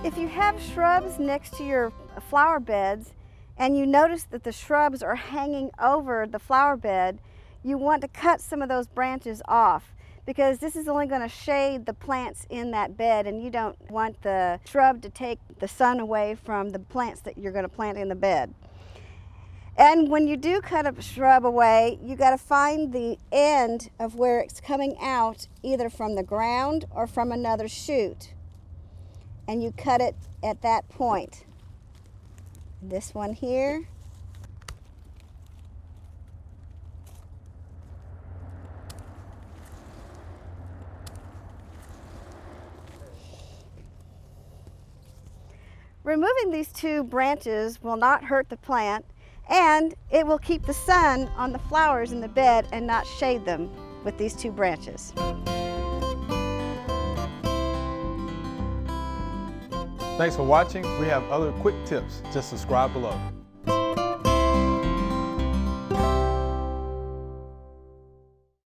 If you have shrubs next to your flower beds and you notice that the shrubs are hanging over the flower bed, you want to cut some of those branches off, because this is only going to shade the plants in that bed, and you don't want the shrub to take the sun away from the plants that you're going to plant in the bed. And when you do cut a shrub away, you got to find the end of where it's coming out, either from the ground or from another shoot. And you cut it at that point. This one here. Removing these two branches will not hurt the plant, and it will keep the sun on the flowers in the bed and not shade them with these two branches. Thanks for watching. We have other quick tips. Just subscribe below.